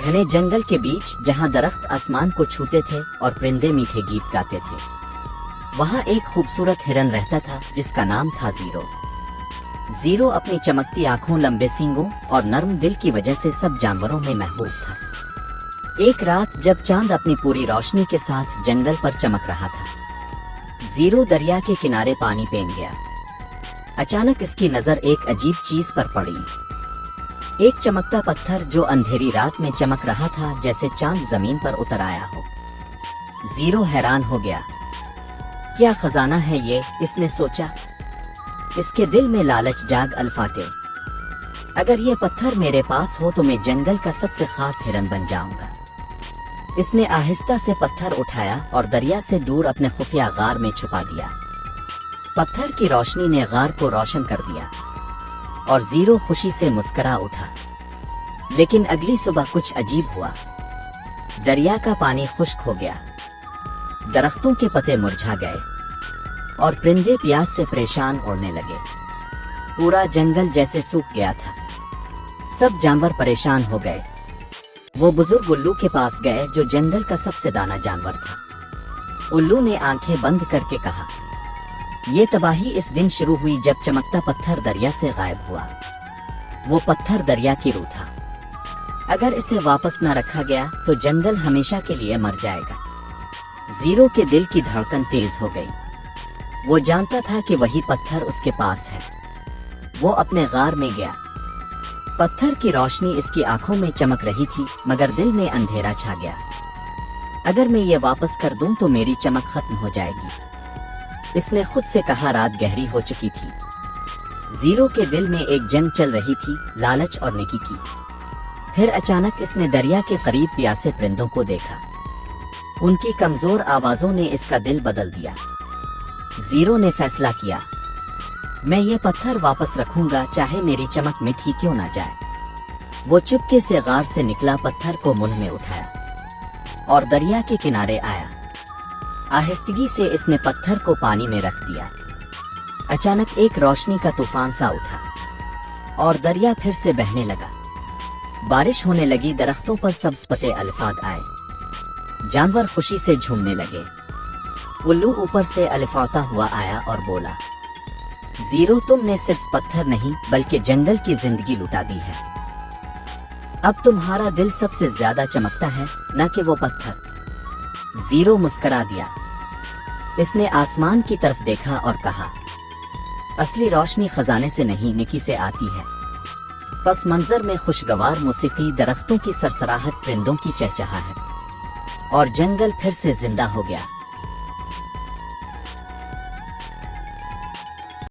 گھنے جنگل کے بیچ جہاں درخت آسمان کو چھوتے تھے اور پرندے میٹھے گیت گاتے تھے، وہاں ایک خوبصورت ہرن رہتا تھا جس کا نام تھا زیرو۔ زیرو اپنی چمکتی آنکھوں، لمبے سینگوں اور نرم دل کی وجہ سے سب جانوروں میں محبوب تھا۔ ایک رات جب چاند اپنی پوری روشنی کے ساتھ جنگل پر چمک رہا تھا، زیرو دریا کے کنارے پانی پین گیا۔ اچانک اس کی نظر ایک عجیب چیز پر پڑی، ایک چمکتا پتھر جو اندھیری رات میں چمک رہا تھا جیسے چاند زمین پر اتر آیا ہو۔ زیرو حیران ہو گیا، کیا خزانہ ہے یہ؟ اس نے سوچا۔ اس کے دل میں لالچ جاگ الفاٹے، اگر یہ پتھر میرے پاس ہو تو میں جنگل کا سب سے خاص ہرن بن جاؤں گا۔ اس نے آہستہ سے پتھر اٹھایا اور دریا سے دور اپنے خفیہ غار میں چھپا دیا۔ پتھر کی روشنی نے غار کو روشن کر دیا اور زیرو خوشی سے مسکرا اٹھا۔ لیکن اگلی صبح کچھ عجیب ہوا، دریا کا پانی خشک ہو گیا، درختوں کے پتے مرجھا گئے اور پرندے پیاس سے پریشان اڑنے لگے۔ پورا جنگل جیسے سوکھ گیا تھا، سب جانور پریشان ہو گئے۔ وہ بزرگ الو کے پاس گئے جو جنگل کا سب سے دانا جانور تھا۔ الو نے آنکھیں بند کر کے کہا، یہ تباہی اس دن شروع ہوئی جب چمکتا پتھر دریا سے غائب ہوا۔ وہ پتھر دریا کی روح تھا، اگر اسے واپس نہ رکھا گیا تو جنگل ہمیشہ کے لیے مر جائے گا۔ زیرو کے دل کی دھڑکن تیز ہو گئی، وہ جانتا تھا کہ وہی پتھر اس کے پاس ہے۔ وہ اپنے غار میں گیا، پتھر کی روشنی اس کی آنکھوں میں چمک رہی تھی مگر دل میں اندھیرا چھا گیا۔ اگر میں یہ واپس کر دوں تو میری چمک ختم ہو جائے گی، اس نے خود سے کہا۔ رات گہری ہو چکی تھی، زیرو کے دل میں ایک جنگ چل رہی تھی، لالچ اور نیکی کی۔ پھر اچانک اس نے دریا کے قریب پیاسے پرندوں کو دیکھا، ان کی کمزور آوازوں نے اس کا دل بدل دیا۔ زیرو نے فیصلہ کیا، میں یہ پتھر واپس رکھوں گا چاہے میری چمک مٹی کیوں نہ جائے۔ وہ چپکے سے غار سے نکلا، پتھر کو منہ میں اٹھایا اور دریا کے کنارے آیا۔ آہستگی سے اس نے پتھر کو پانی میں رکھ دیا۔ اچانک ایک روشنی کا طوفان سا اٹھا اور دریا پھر سے بہنے لگا۔ بارش ہونے لگی، درختوں پر سبز پتے الفاظ آئے، جانور خوشی سے جھومنے لگے۔ الو اوپر سے الفاتا ہوا آیا اور بولا، زیرو تم نے صرف پتھر نہیں بلکہ جنگل کی زندگی لٹا دی ہے۔ اب تمہارا دل سب سے زیادہ چمکتا ہے، نہ کہ وہ پتھر۔ زیرو مسکرا دیا، اس نے آسمان کی طرف دیکھا اور کہا، اصلی روشنی خزانے سے نہیں نیکی سے آتی ہے۔ پس منظر میں خوشگوار موسیقی، درختوں کی سرسراہٹ، پرندوں کی چہچہاہٹ اور جنگل پھر سے زندہ ہو گیا۔